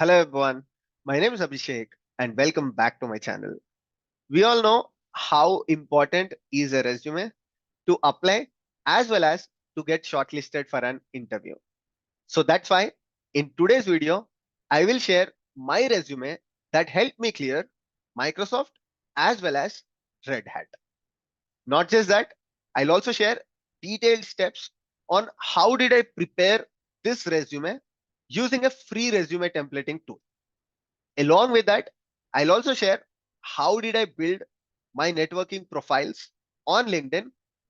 Hello everyone, my name is Abhishek and welcome back to my channel. We all know how important is a resume to apply as well as to get shortlisted for an interview. So that's why in today's video, I will share my resume that helped me clear Microsoft as well as Red Hat. Not just that, I'll also share detailed steps on how did I prepare this resume using a free resume templating tool. Along with that, I'll also share how did I build my networking profiles on LinkedIn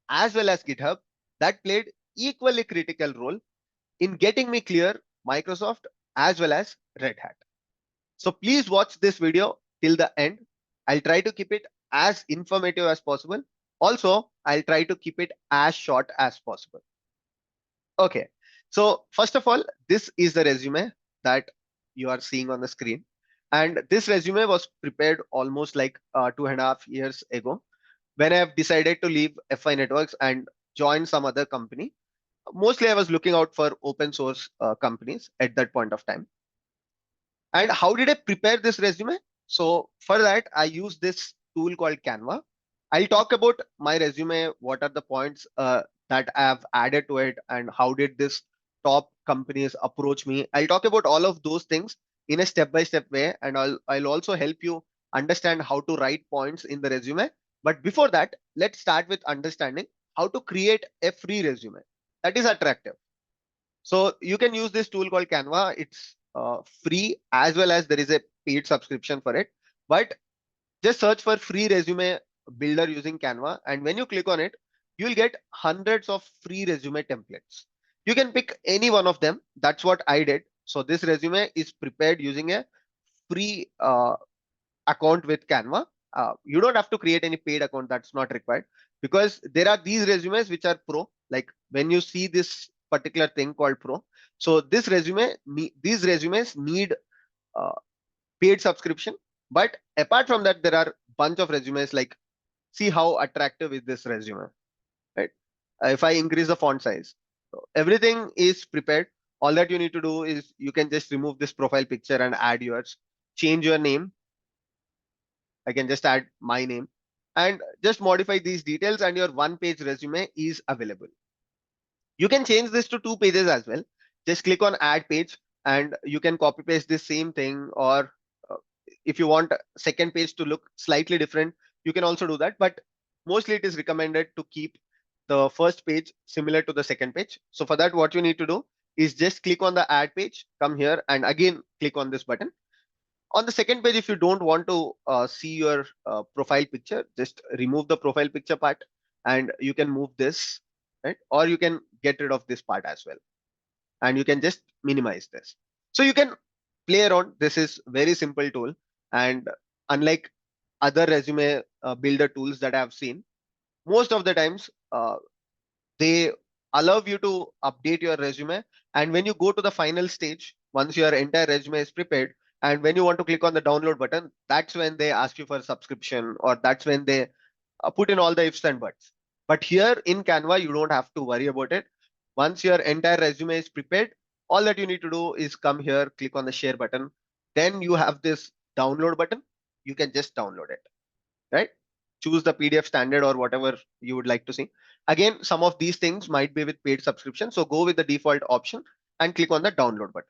as well as GitHub that played equally critical role in getting me clear Microsoft as well as Red Hat. So please watch this video till the end. I'll try to keep it as informative as possible. Also, I'll try to keep it as short as possible. Okay. So first of all, this is the resume that you are seeing on the screen. And this resume was prepared almost like 2.5 years ago when I have decided to leave FI Networks and join some other company. Mostly I was looking out for open source companies at that point of time. And how did I prepare this resume? So for that, I use this tool called Canva. I'll talk about my resume, what are the points that I have added to it, and how did this top companies approach me. I'll talk about all of those things in a step-by-step way, and I'll also help you understand how to write points in the resume. But before that, let's start with understanding how to create a free resume that is attractive. So you can use this tool called Canva. It's free as well as there is a paid subscription for it. But just search for free resume builder using Canva. And when you click on it, you'll get hundreds of free resume templates. You can pick any one of them. That's what I did. So this resume is prepared using a free account with Canva. You don't have to create any paid account. That's not required because there are these resumes which are pro. Like when you see this particular thing called pro. So these resumes need uh, paid subscription. But apart from that, there are bunch of resumes like see how attractive is this resume, right? If I increase the font size, so everything is prepared. All that you need to do is you can just remove this profile picture and add yours, change your name. I can just add my name and just modify these details and your one page resume is available. You can change this to 2 pages as well. Just click on add page and you can copy paste this same thing or uh, if you want second page to look slightly different, you can also do that. But mostly it is recommended to keep the first page similar to the second page. So for that, what you need to do is just click on the add page, come here and again click on this button. On the second page, if you don't want to see your profile picture, just remove the profile picture part and you can move this, right? Or you can get rid of this part as well. And you can just minimize this. So you can play around. This is very simple tool. And unlike other resume builder tools that I have seen, most of the times they allow you to update your resume. And when you go to the final stage, once your entire resume is prepared, and when you want to click on the download button, that's when they ask you for a subscription, or that's when they put in all the ifs and buts. But here in Canva, you don't have to worry about it. Once your entire resume is prepared, all that you need to do is come here, click on the share button. Then you have this download button. You can just download it, right? Choose the PDF standard or whatever you would like to see. Again, some of these things might be with paid subscription. So go with the default option and click on the download button,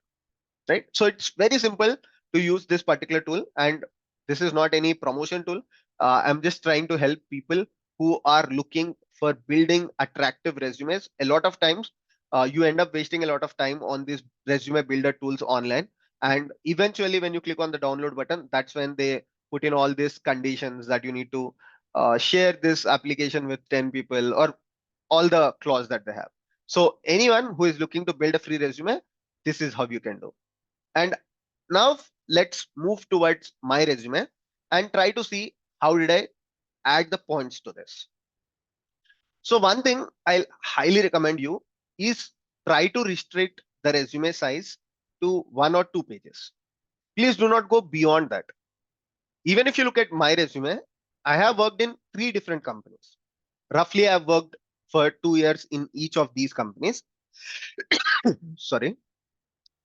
right? So it's very simple to use this particular tool. And this is not any promotion tool. I'm just trying to help people who are looking for building attractive resumes. A lot of times you end up wasting a lot of time on these resume builder tools online. And eventually when you click on the download button, that's when they put in all these conditions that you need to share this application with 10 people or all the clause that they have. So anyone who is looking to build a free resume, this is how you can do. And now let's move towards my resume and try to see how did I add the points to this. So one thing I'll highly recommend you is try to restrict the resume size to 1 or 2 pages. Please do not go beyond that. Even if you look at my resume, I have worked in 3 different companies. Roughly, I've worked for 2 years in each of these companies. Sorry.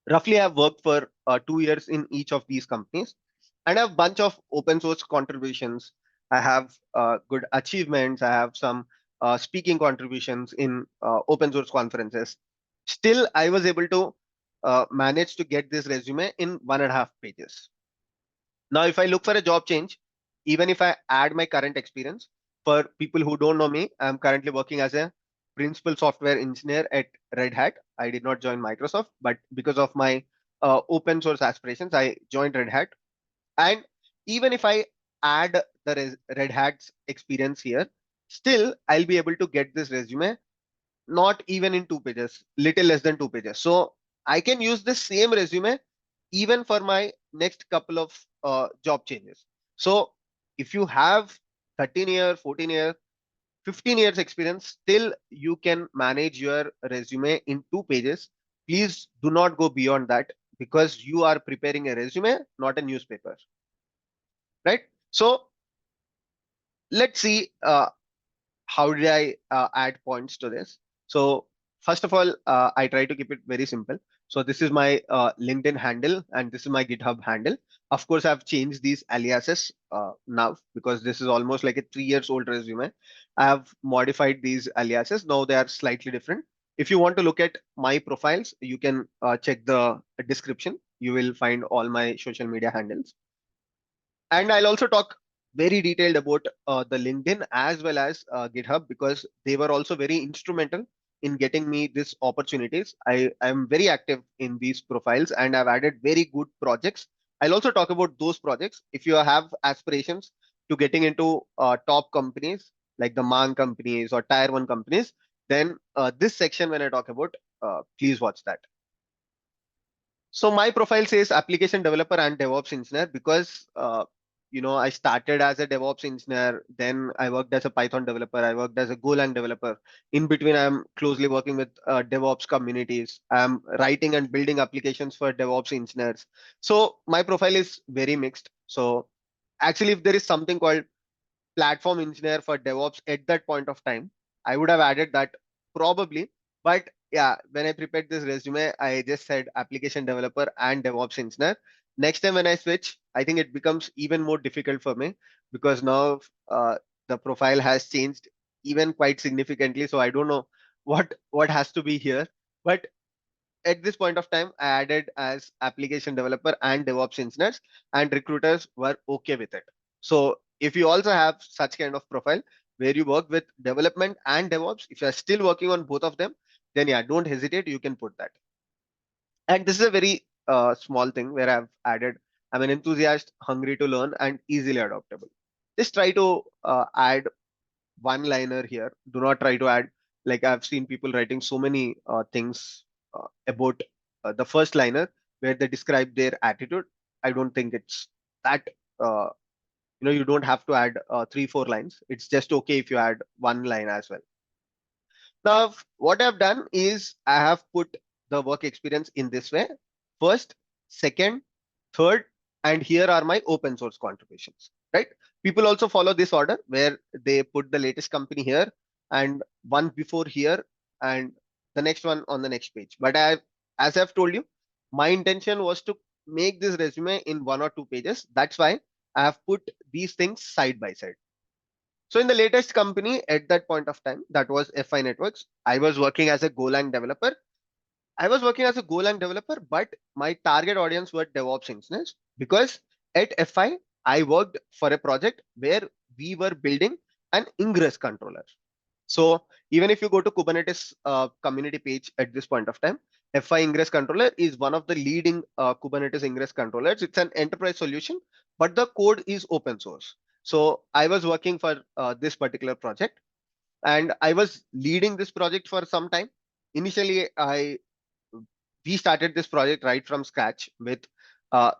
Roughly, I've worked for 2 years in each of these companies, and I have bunch of open source contributions. I have good achievements. I have some speaking contributions in open source conferences. Still, I was able to manage to get this resume in 1.5 pages. Now, if I look for a job change, even if I add my current experience, for people who don't know me, I'm currently working as a principal software engineer at Red Hat. I did not join Microsoft, but because of my open source aspirations, I joined Red Hat. And even if I add the Red Hat's experience here, still I'll be able to get this resume not even in 2 pages, little less than 2 pages. So I can use the same resume even for my next couple of job changes. So if you have 13 year, 14 year, 15 years experience, still you can manage your resume in 2 pages. Please do not go beyond that because you are preparing a resume, not a newspaper, right? So let's see how did I add points to this? So first of all, I try to keep it very simple. So this is my LinkedIn handle and this is my GitHub handle. Of course, I've changed these aliases now because this is almost like a 3 years old resume. I have modified these aliases. Now they are slightly different. If you want to look at my profiles, you can check the description. You will find all my social media handles. And I'll also talk very detailed about the LinkedIn as well as GitHub because they were also very instrumental in getting me these opportunities. I am very active in these profiles and I've added very good projects. I'll also talk about those projects. If you have aspirations to getting into top companies like the Maang companies or Tier 1 companies, then this section when I talk about, please watch that. So my profile says application developer and DevOps engineer because I started as a DevOps engineer, then I worked as a Python developer, I worked as a Golang developer. In between, I'm closely working with DevOps communities. I'm writing and building applications for DevOps engineers. So my profile is very mixed. So actually, if there is something called platform engineer for DevOps at that point of time, I would have added that probably. But yeah, when I prepared this resume, I just said application developer and DevOps engineer. Next time when I switch, I think it becomes even more difficult for me because now the profile has changed even quite significantly. So I don't know what has to be here. But at this point of time, I added as application developer and DevOps engineers, and recruiters were okay with it. So if you also have such kind of profile where you work with development and DevOps, if you are still working on both of them, then yeah, don't hesitate. You can put that. And this is a very small thing where I've added, I'm an enthusiast, hungry to learn, and easily adaptable. Just try to add one liner here. Do not try to add, like I've seen people writing so many things about the first liner where they describe their attitude. I don't think it's that, uh, you don't have to add 3, 4 lines. It's just okay if you add one line as well. Now, what I've done is I have put the work experience in this way. First, second, third, and here are my open source contributions, right? People also follow this order where they put the latest company here and one before here and the next one on the next page. But as I've told you, my intention was to make this resume in 1 or 2 pages. That's why I have put these things side by side. So in the latest company at that point of time, that was FI Networks, I was working as a Golang developer. I was working as a Golang developer, but my target audience were DevOps engineers because at FI, I worked for a project where we were building an ingress controller. So even if you go to Kubernetes community page at this point of time, FI ingress controller is one of the leading Kubernetes ingress controllers. It's an enterprise solution, but the code is open source. So I was working for this particular project and I was leading this project for some time. Initially, we started this project right from scratch with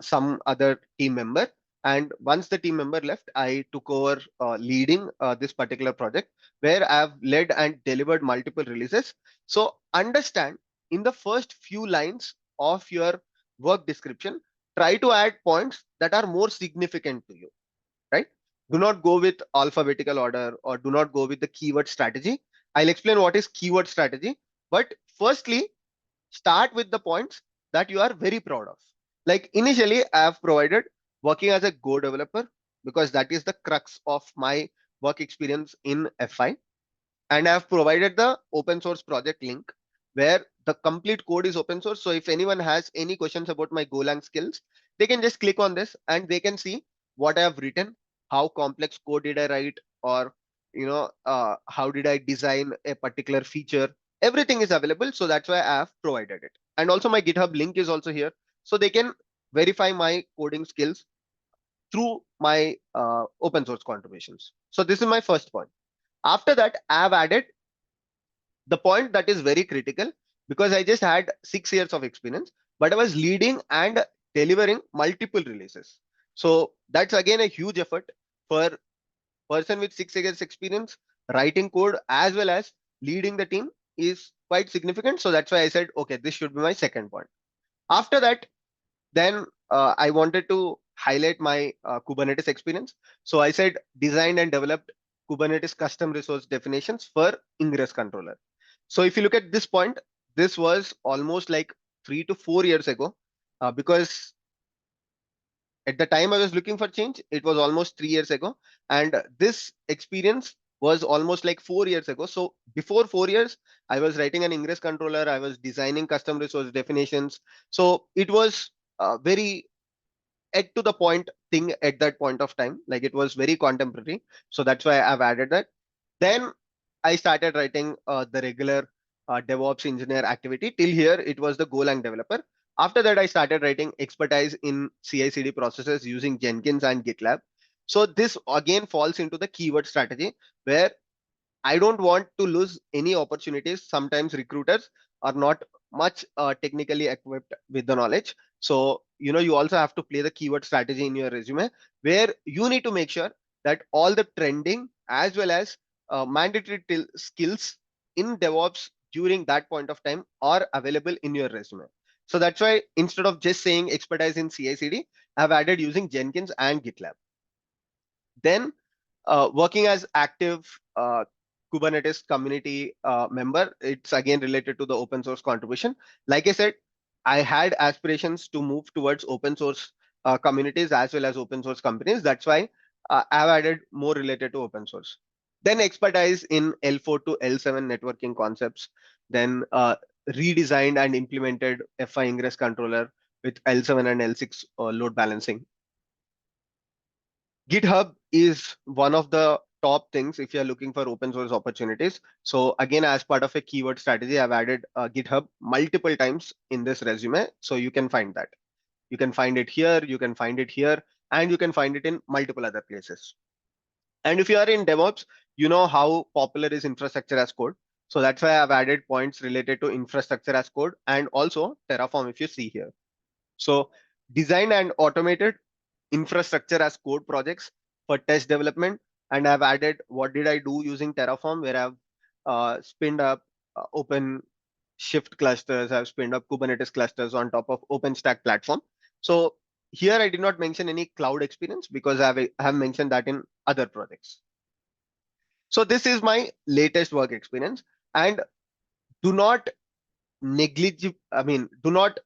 some other team member. And once the team member left, I took over leading this particular project where I've led and delivered multiple releases. So understand in the first few lines of your work description, try to add points that are more significant to you, right? Do not go with alphabetical order or do not go with the keyword strategy. I'll explain what is keyword strategy. But firstly, start with the points that you are very proud of. Like initially, I have provided working as a Go developer because that is the crux of my work experience in FI. And I have provided the open source project link where the complete code is open source. So if anyone has any questions about my Golang skills, they can just click on this and they can see what I have written, how complex code did I write, or how did I design a particular feature. Everything is available, so that's why I have provided it. And also my GitHub link is also here, so they can verify my coding skills through my open source contributions. So this is my first point. After that, I have added the point that is very critical because I just had 6 years of experience, but I was leading and delivering multiple releases. So that's again a huge effort for person with 6 years experience. Writing code as well as leading the team is quite significant. So that's why I said, okay, this should be my second point. After that, then I wanted to highlight my Kubernetes experience. So I said designed and developed Kubernetes custom resource definitions for ingress controller. So if you look at this point, this was almost like 3 to 4 years ago, because at the time I was looking for change, it was almost 3 years ago. And this experience was almost like 4 years ago. So before 4 years, I was writing an ingress controller, I was designing custom resource definitions. So it was very at to the point thing at that point of time. Like it was very contemporary. So that's why I've added that. Then I started writing the regular DevOps engineer activity. Till here, it was the Golang developer. After that, I started writing expertise in CI/CD processes using Jenkins and GitLab. So this again falls into the keyword strategy where I don't want to lose any opportunities. Sometimes recruiters are not much technically equipped with the knowledge. So, you also have to play the keyword strategy in your resume where you need to make sure that all the trending as well as mandatory skills in DevOps during that point of time are available in your resume. So that's why instead of just saying expertise in CI/CD, I've added using Jenkins and GitLab. Then working as active Kubernetes community member, it's again related to the open source contribution. Like I said, I had aspirations to move towards open source communities as well as open source companies. That's why I've added more related to open source. Then expertise in L4 to L7 networking concepts. Then redesigned and implemented FI ingress controller with L7 and L6 load balancing. GitHub is one of the top things if you're looking for open source opportunities. So again, as part of a keyword strategy, I've added GitHub multiple times in this resume. So you can find that. You can find it here, you can find it here, and you can find it in multiple other places. And if you are in DevOps, you know how popular is infrastructure as code. So that's why I've added points related to infrastructure as code and also Terraform if you see here. So designed and automated infrastructure as code projects for test development. And I've added what did I do using Terraform, where I've spinned up open shift clusters, I've spinned up Kubernetes clusters on top of OpenStack platform. So here I did not mention any cloud experience because I have mentioned that in other projects. So this is my latest work experience. And do not do not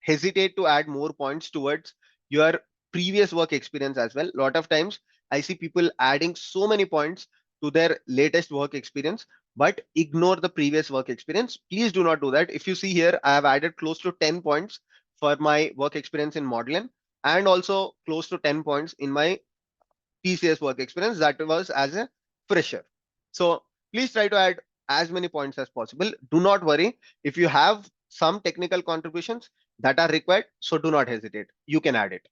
hesitate to add more points towards your previous work experience as well. A lot of times I see people adding so many points to their latest work experience, but ignore the previous work experience. Please do not do that. If you see here, I have added close to 10 points for my work experience in Modlin and also close to 10 points in my TCS work experience that was as a fresher. So please try to add as many points as possible. Do not worry if you have some technical contributions that are required. So do not hesitate. You can add it.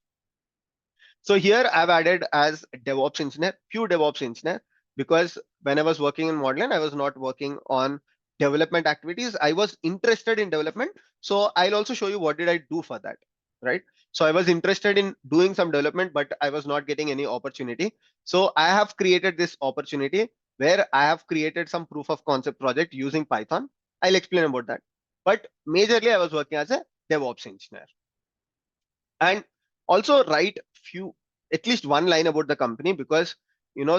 So here I've added as DevOps engineer, pure DevOps engineer, because when I was working in Modlin, I was not working on development activities. I was interested in development. So I'll also show you what did I do for that, right? So I was interested in doing some development, but I was not getting any opportunity. So I have created this opportunity where I have created some proof of concept project using Python. I'll explain about that. But majorly I was working as a DevOps engineer. And also write few at least one line about the company because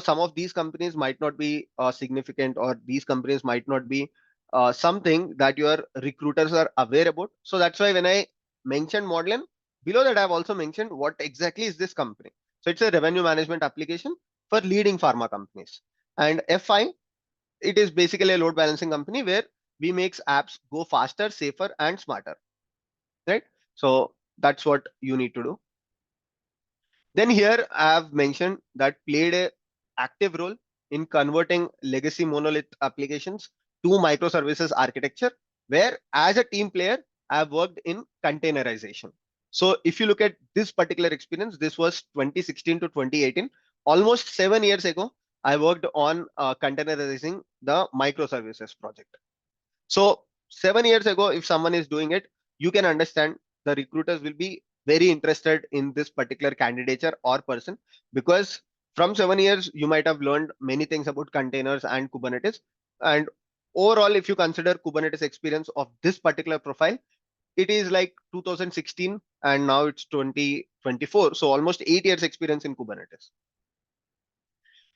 some of these companies might not be significant or these companies might not be something that your recruiters are aware about. So that's why when I mentioned Modlen, below that I've also mentioned what exactly is this company. So it's a revenue management application for leading pharma companies. And F5, it is basically a load balancing company where we makes apps go faster, safer, and smarter. Right? So that's what you need to do. Then here I have mentioned that played a active role in converting legacy monolith applications to microservices architecture, where as a team player, I have worked in containerization. So if you look at this particular experience, this was 2016 to 2018, almost 7 years ago, I worked on containerizing the microservices project. So 7 years ago, if someone is doing it, you can understand the recruiters will be very interested in this particular candidature or person, because from 7 years, you might have learned many things about containers and Kubernetes. And overall, if you consider Kubernetes experience of this particular profile, it is like 2016 and now it's 2024. So almost 8 years experience in Kubernetes.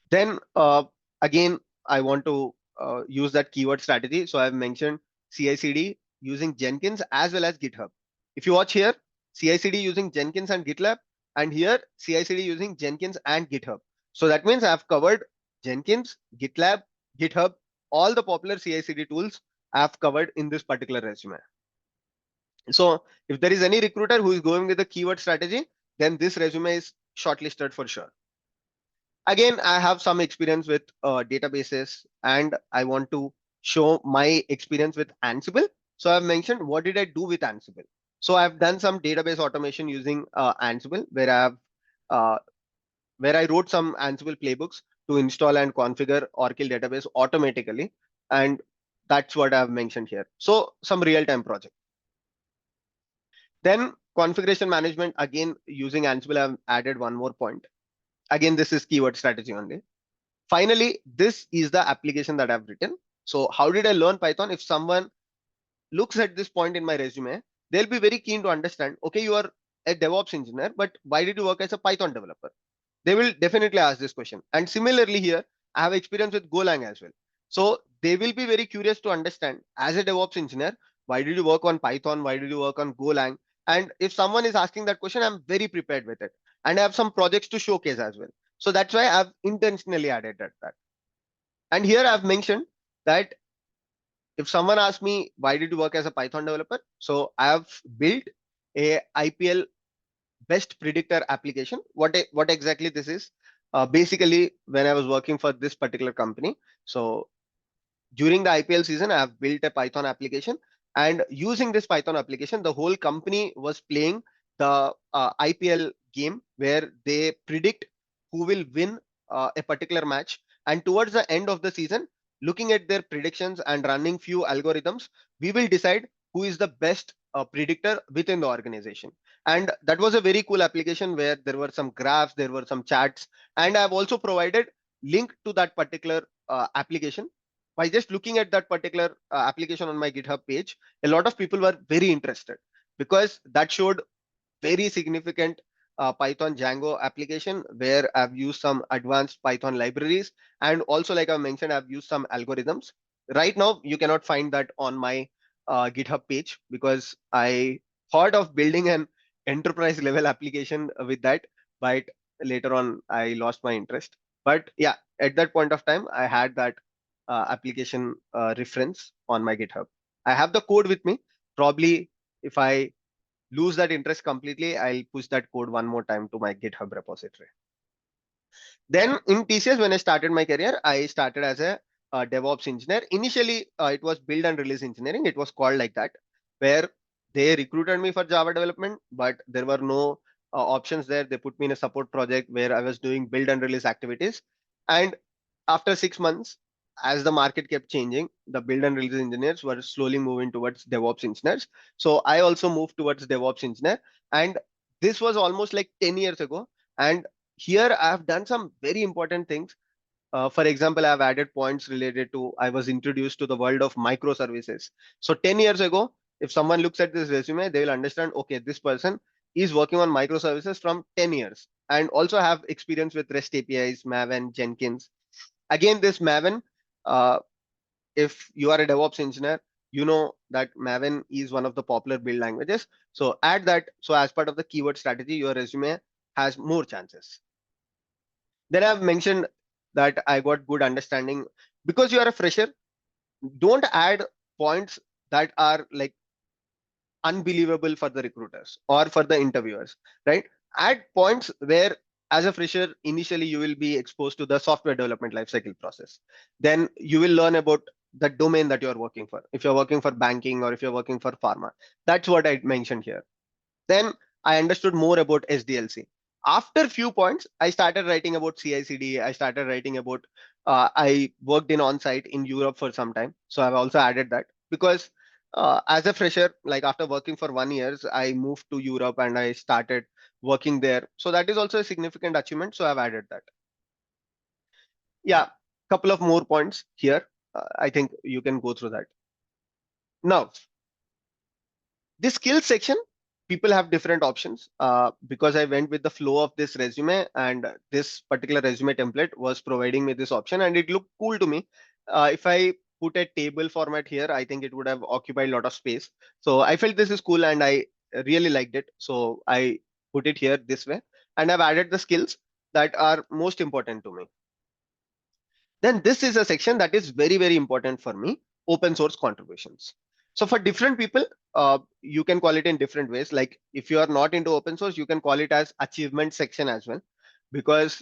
Then again, I want to use that keyword strategy. So I've mentioned CI/CD using Jenkins as well as GitHub. If you watch here, CI/CD using Jenkins and GitLab, and here CI/CD using Jenkins and GitHub. So that means I've covered Jenkins, GitLab, GitHub, all the popular CI/CD tools I've covered in this particular resume. So if there is any recruiter who is going with the keyword strategy, then this resume is shortlisted for sure. Again, I have some experience with databases, and I want to show my experience with Ansible. So I've mentioned what did I do with Ansible. So I've done some database automation using Ansible, uh, where I wrote some Ansible playbooks to install and configure Oracle database automatically, and that's what I've mentioned here. So some real-time project. Then configuration management, again using Ansible, I've added one more point. Again, this is keyword strategy only. Finally, this is the application that I've written. So how did I learn Python? If someone looks at this point in my resume, they'll be very keen to understand, okay, you are a DevOps engineer, but why did you work as a Python developer? They will definitely ask this question. And similarly here, I have experience with Golang as well. So they will be very curious to understand, as a DevOps engineer, why did you work on Python? Why did you work on Golang? And if someone is asking that question, I'm very prepared with it. And I have some projects to showcase as well. So that's why I've intentionally added that. And here I've mentioned that if someone asks me, why did you work as a Python developer? So I have built a IPL best predictor application. What exactly this is? Basically, when I was working for this particular company, so during the IPL season, I have built a Python application, and using this Python application, the whole company was playing the IPL game where they predict who will win a particular match. And towards the end of the season, looking at their predictions and running few algorithms, we will decide who is the best predictor within the organization. And that was a very cool application where there were some graphs, there were some charts, and I've also provided link to that particular application. By just looking at that particular application on my GitHub page, a lot of people were very interested because that showed very significant Python Django application where I've used some advanced Python libraries. And also, like I mentioned, I've used some algorithms. Right now, you cannot find that on my GitHub page because I thought of building an enterprise level application with that, but later on, I lost my interest. But yeah, at that point of time, I had that application reference on my GitHub. I have the code with me. Probably if I lose that interest completely, I'll push that code one more time to my GitHub repository. Then in TCS, when I started my career, I started as a DevOps engineer. Initially, it was build and release engineering. It was called like that, where they recruited me for Java development, but there were no options there. They put me in a support project where I was doing build and release activities. And after 6 months, as the market kept changing, the build and release engineers were slowly moving towards DevOps engineers. So I also moved towards DevOps engineer. And this was almost like 10 years ago. And here I have done some very important things. For example, I've added points related to I was introduced to the world of microservices. So 10 years ago, if someone looks at this resume, they will understand, okay, this person is working on microservices from 10 years and also have experience with REST APIs, Maven, Jenkins. Again, this Maven, uh, if you are a DevOps engineer, you know that Maven is one of the popular build languages. So add that. So as part of the keyword strategy, your resume has more chances. Then I've mentioned that I got good understanding. Because you are a fresher, don't add points that are like unbelievable for the recruiters or for the interviewers, right? Add points where, as a fresher, initially you will be exposed to the software development lifecycle process. Then you will learn about the domain that you're working for. If you're working for banking or if you're working for pharma, that's what I mentioned here. Then I understood more about SDLC. After few points, I started writing about CI/CD. I started writing about. I worked in on-site in Europe for some time, so I've also added that because as a fresher, like after working for 1 year, I moved to Europe and I started working there. So that is also a significant achievement. So I've added that. Yeah, couple of more points here. I think you can go through that. Now, this skills section, people have different options because I went with the flow of this resume, and this particular resume template was providing me this option and it looked cool to me. If I put a table format here, I think it would have occupied a lot of space. So I felt this is cool and I really liked it. So I put it here this way, and I've added the skills that are most important to me. Then this is a section that is very, very important for me: open source contributions. So for different people, you can call it in different ways. Like if you are not into open source, you can call it as achievement section as well, because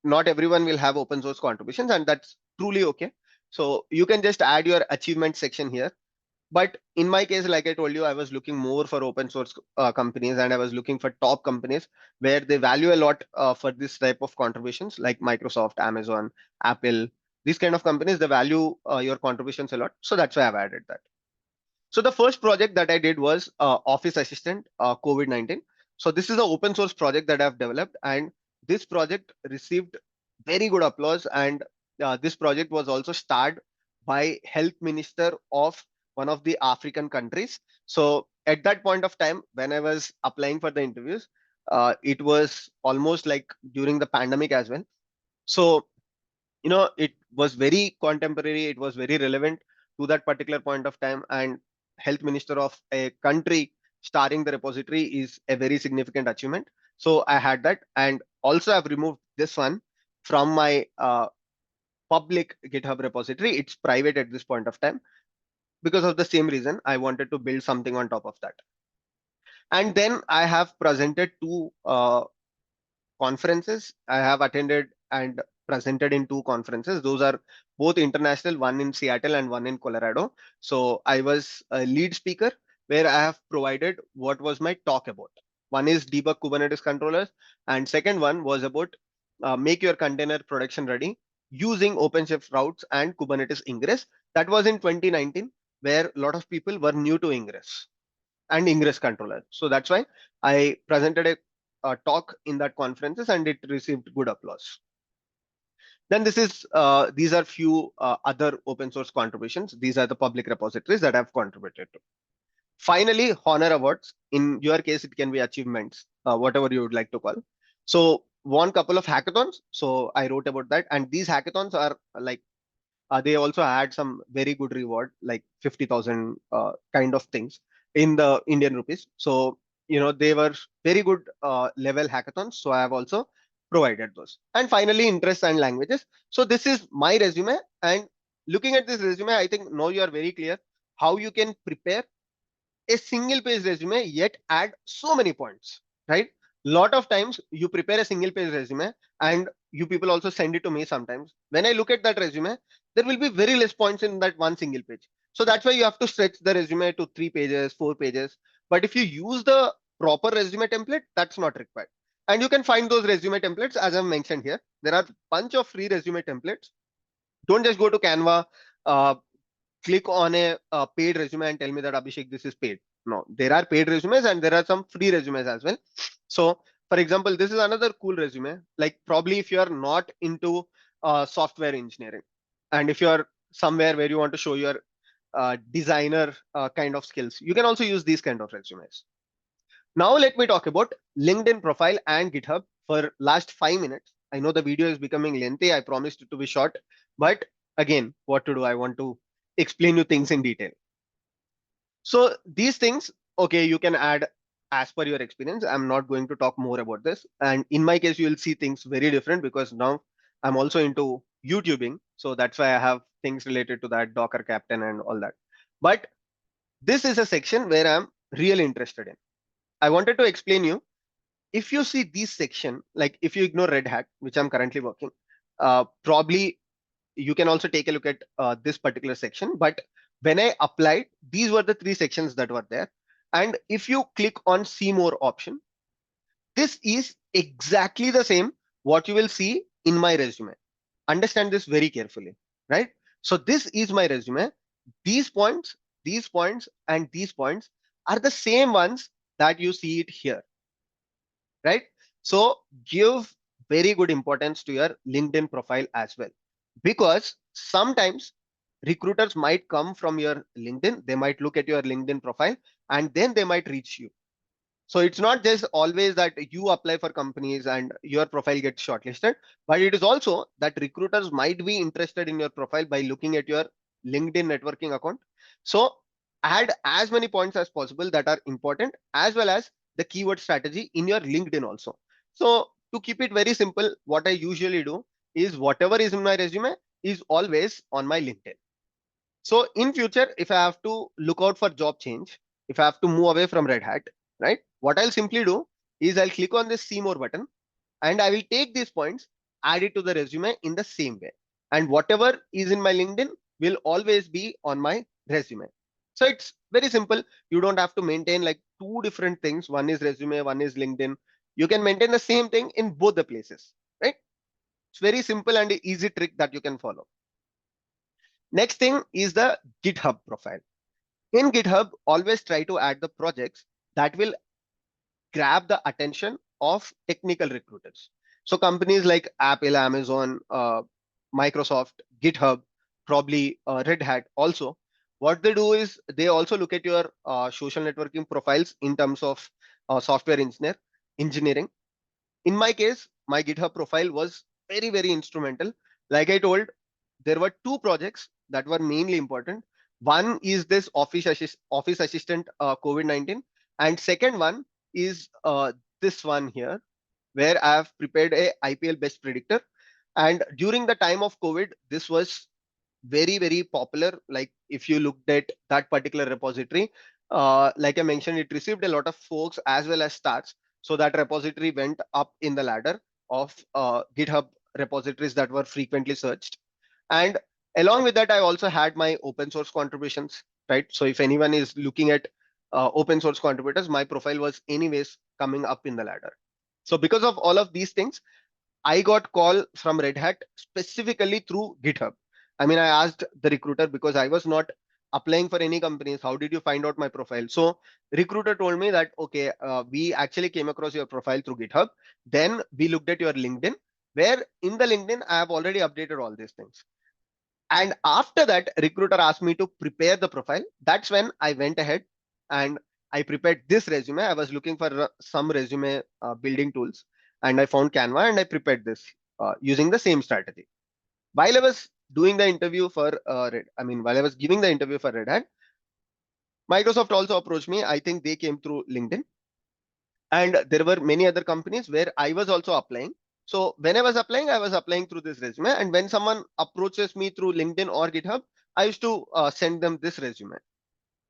not everyone will have open source contributions, and that's truly okay. So you can just add your achievement section here. But in my case, like I told you, I was looking more for open source companies, and I was looking for top companies where they value a lot for this type of contributions, like Microsoft, Amazon, Apple. These kind of companies, they value your contributions a lot. So that's why I've added that. So the first project that I did was Office Assistant COVID-19. So this is an open source project that I've developed, and this project received very good applause. And this project was also starred by Health Minister of one of the African countries. So at that point of time, when I was applying for the interviews, it was almost like during the pandemic as well. So it was very contemporary, it was very relevant to that particular point of time, and health minister of a country starring the repository is a very significant achievement. So I had that, and also I've removed this one from my public GitHub repository. It's private at this point of time because of the same reason. I wanted to build something on top of that. And then I have presented two conferences. I have attended and presented in two conferences. Those are both international, one in Seattle and one in Colorado. So I was a lead speaker where I have provided what was my talk about. One is debug Kubernetes controllers, and second one was about make your container production ready using OpenShift routes and Kubernetes ingress. That was in 2019, where a lot of people were new to ingress and ingress controller. So that's why I presented a talk in that conferences, and it received good applause. Then these are few other open source contributions. These are the public repositories that I've contributed to. Finally, honor awards. In your case, it can be achievements, whatever you would like to call. So won couple of hackathons. So I wrote about that, and these hackathons are like they also had some very good reward, like 50,000 kind of things in the Indian rupees. So, they were very good level hackathons. So I have also provided those. And finally, interests and languages. So this is my resume. And looking at this resume, I think now you are very clear how you can prepare a single page resume yet add so many points, right? Lot of times you prepare a single page resume, and you people also send it to me sometimes. When I look at that resume, there will be very less points in that one single page. So that's why you have to stretch the resume to 3 pages, 4 pages. But if you use the proper resume template, that's not required. And you can find those resume templates as I've mentioned here. There are bunch of free resume templates. Don't just go to Canva, uh, click on a paid resume and tell me that Abhishek, this is paid. No, there are paid resumes and there are some free resumes as well. So for example, this is another cool resume. Like probably if you are not into software engineering, and if you are somewhere where you want to show your designer kind of skills, you can also use these kind of resumes. Now let me talk about LinkedIn profile and GitHub for last 5 minutes. I know the video is becoming lengthy. I promised it to be short, but again, what to do? I want to explain you things in detail. So these things, okay, you can add as per your experience. I'm not going to talk more about this. And in my case, you will see things very different because now I'm also into YouTubing. So that's why I have things related to that, Docker Captain and all that. But this is a section where I'm really interested in. I wanted to explain you, if you see this section, like if you ignore Red Hat, which I'm currently working, probably you can also take a look at this particular section. But when I applied, these were the three sections that were there. And if you click on see more option, this is exactly the same what you will see in my resume. Understand this very carefully, right? So this is my resume. These points, these points, and these points are the same ones that you see it here, right? So give very good importance to your LinkedIn profile as well, because sometimes recruiters might come from your LinkedIn, they might look at your LinkedIn profile, and then they might reach you. So it's not just always that you apply for companies and your profile gets shortlisted, but it is also that recruiters might be interested in your profile by looking at your LinkedIn networking account. So add as many points as possible that are important, as well as the keyword strategy in your LinkedIn also. So to keep it very simple, what I usually do is whatever is in my resume is always on my LinkedIn. So in future, if I have to look out for job change, if I have to move away from Red Hat, right? What I'll simply do is I'll click on this see more button and I will take these points, add it to the resume in the same way. And whatever is in my LinkedIn will always be on my resume. So it's very simple. You don't have to maintain like two different things. One is resume, one is LinkedIn. You can maintain the same thing in both the places, right? It's very simple and easy trick that you can follow. Next thing is the GitHub profile. In GitHub, always try to add the projects that will grab the attention of technical recruiters. So companies like Apple, Amazon, Microsoft, GitHub, probably Red Hat also, what they do is they also look at your social networking profiles in terms of software engineering. In my case, my GitHub profile was very, very instrumental. Like I told, there were two projects that were mainly important. One is this office assistant COVID-19, and second one is this one here, where I have prepared a IPL best predictor. And during the time of COVID, this was very, very popular. Like if you looked at that particular repository, like I mentioned, it received a lot of forks as well as stars. So that repository went up in the ladder of GitHub repositories that were frequently searched. And along with that, I also had my open source contributions, right? So if anyone is looking at open source contributors, my profile was anyways coming up in the ladder. So because of all of these things, I got call from Red Hat specifically through GitHub. I mean, I asked the recruiter because I was not applying for any companies. How did you find out my profile? So recruiter told me that, okay, we actually came across your profile through GitHub. Then we looked at your LinkedIn, where in the LinkedIn, I have already updated all these things. And after that, recruiter asked me to prepare the profile. That's when I went ahead and I prepared this resume. I was looking for some resume building tools and I found Canva and I prepared this using the same strategy. While I was doing the interview for while I was giving the interview for Red Hat, Microsoft also approached me. I think they came through LinkedIn, and there were many other companies where I was also applying. So when I was applying through this resume, and when someone approaches me through LinkedIn or GitHub, I used to send them this resume,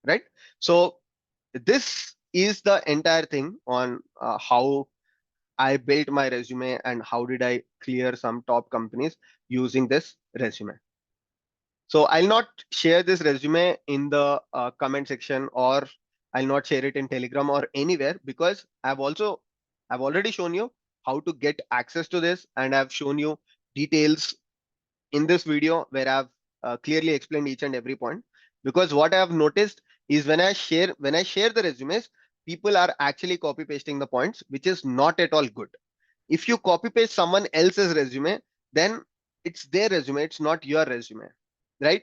right? So this is the entire thing on how I built my resume and how did I clear some top companies using this resume. So I'll not share this resume in the comment section, or I'll not share it in Telegram or anywhere, because I've already shown you how to get access to this, and I've shown you details in this video where I've clearly explained each and every point. Because what I have noticed is when I share the resumes, people are actually copy pasting the points, which is not at all good. If you copy paste someone else's resume, then it's their resume, it's not your resume, right?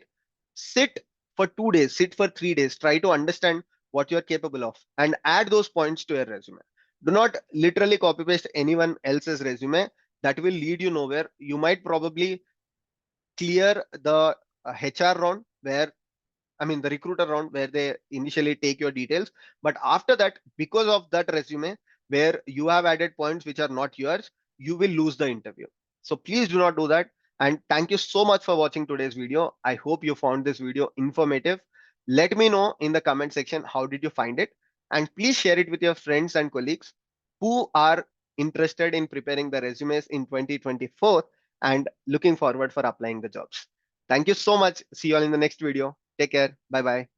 Sit for 2 days, sit for 3 days, try to understand what you're capable of and add those points to your resume. Do not literally copy paste anyone else's resume. That will lead you nowhere. You might probably clear the HR round where the recruiter round where they initially take your details. But after that, because of that resume where you have added points which are not yours, you will lose the interview. So please do not do that. And thank you so much for watching today's video. I hope you found this video informative. Let me know in the comment section how did you find it, and please share it with your friends and colleagues who are interested in preparing the resumes in 2024 and looking forward for applying the jobs. Thank you so much. See you all in the next video. Take care. Bye bye.